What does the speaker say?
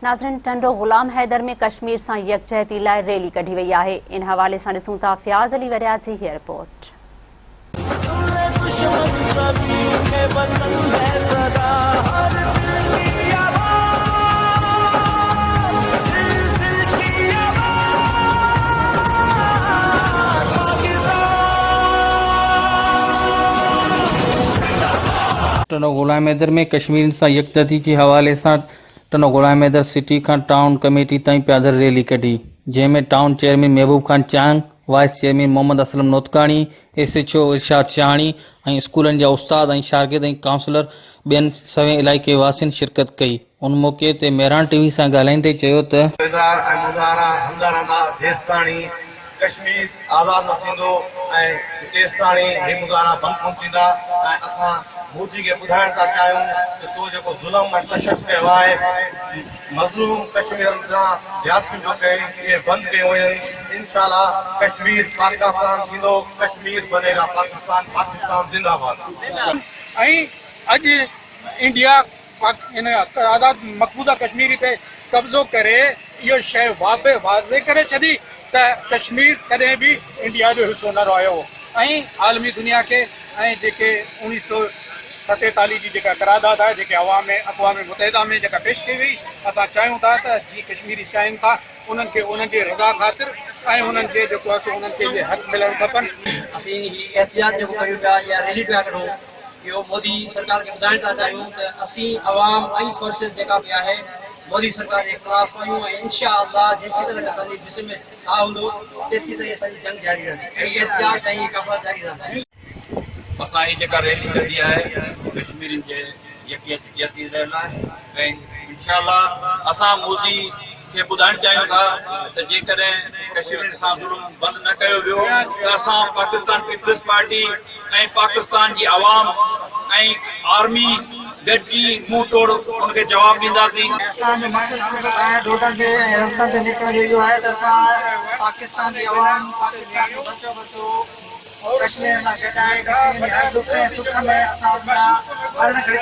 नाज़रीन, टंडो गुलाम हैदर में कश्मीर सां यकजहती लाइ रैली कढी वई आहे। इन हवाले सां ॾिसूं था फयाज़ अली वरियात जी हीअ रिपोर्ट। टंडो गुलाम हैदर में कश्मीर सां यकजहती के हवाले से टंडो गुलाम हैदर सिटी का टाउन कमेटी ताईं पैदल रैली कढी, जंहिंमें town chairman Mehboob Khan Chang, vice chairman Mohammad Aslam Notkani, SHO Irshad Shahani ऐं स्कूलनि जा उस्ताद ऐं शागिर्द ऐं काउंसलर ॿियनि सवें इलाइक़े वासियुनि शिरकत कई। उन मौक़े ते मेहरान TV सां ॻाल्हाईंदे चयो त कश्मीर आज़ाद न थींदो ऐं तेसिताणी हे मुज़ाहिरा बंदि कोन थींदा। ऐं असां मोदी खे ॿुधाइण था चाहियूं त तो जेको ज़ुल्म ऐं तशद्दुद कयो आहे, मज़लूम कश्मीरनि सां ज़्यादतियूं जो कयूं, इहे बंदि कयूं वञनि। इंशाअल्लाह कश्मीर पाकिस्तान थींदो, कश्मीर बनेगा पाकिस्तान, पाकिस्तान जिंदाबाद। ऐं अॼु इंडिया इन आज़ाद मक़बूजा कश्मीर ते कब्ज़ो करे इहो शइ वाज़े करे छॾी त कश्मीर कॾहिं बि इंडिया जो हिसो न रहियो ऐं आलमी दुनिया खे ऐं जेके 1947 जी जेका करारदाद आहे, जेके अक़वाम मुतहिदा में जेका पेश कई वई, असां चाहियूं था त जीअं कश्मीरी चाहिनि था उन्हनि खे उन्हनि जे रज़ा ख़ातिर ऐं उन्हनि जे जेको आहे उन्हनि खे इहे हक़ मिलणु खपनि। असीं एहतियात जेको कयूं पिया या रैली पिया कढूं, इहो मोदी सरकार खे ॿुधाइण था चाहियूं त असीं अवाम ऐं फोर्सिस जेका बि आहे मोदी सरकार जे ख़िलाफ़ आहियूं ऐं इंशाअल्लाह जेसीं तक असांजे जिस्म में साह हूंदो तेसीं ताईं असांजी जंग जारी रहंदी ऐं एहतियात ऐं कफ़ात जारी रहंदा। असां जी जेका रैली कढी आहे कश्मीरियुनि जे यकजहती लाइ ऐं इंशाअल्लाह असां मोदी खे ॿुधाइण चाहियूं था त जेकॾहिं कश्मीर सां ज़ुल्म बंदि न कयो वियो त असां पाकिस्तान पीपल्स पार्टी ऐं पाकिस्तान जी आवाम ऐं आर्मी गॾिजी मुंहुं तोड़ उनखे जवाबु ॾींदासीं। असांजो मक़सदु सिर्फ़ु आहे रोडनि ते ऐं रस्तनि ते निकिरण जो इहो आहे त असां पाकिस्तान जी आवाम, पाकिस्तान जो बचो कश्मीर सां गॾु आहे। कश्मीर जे हर दुख ऐं सुख में असां हर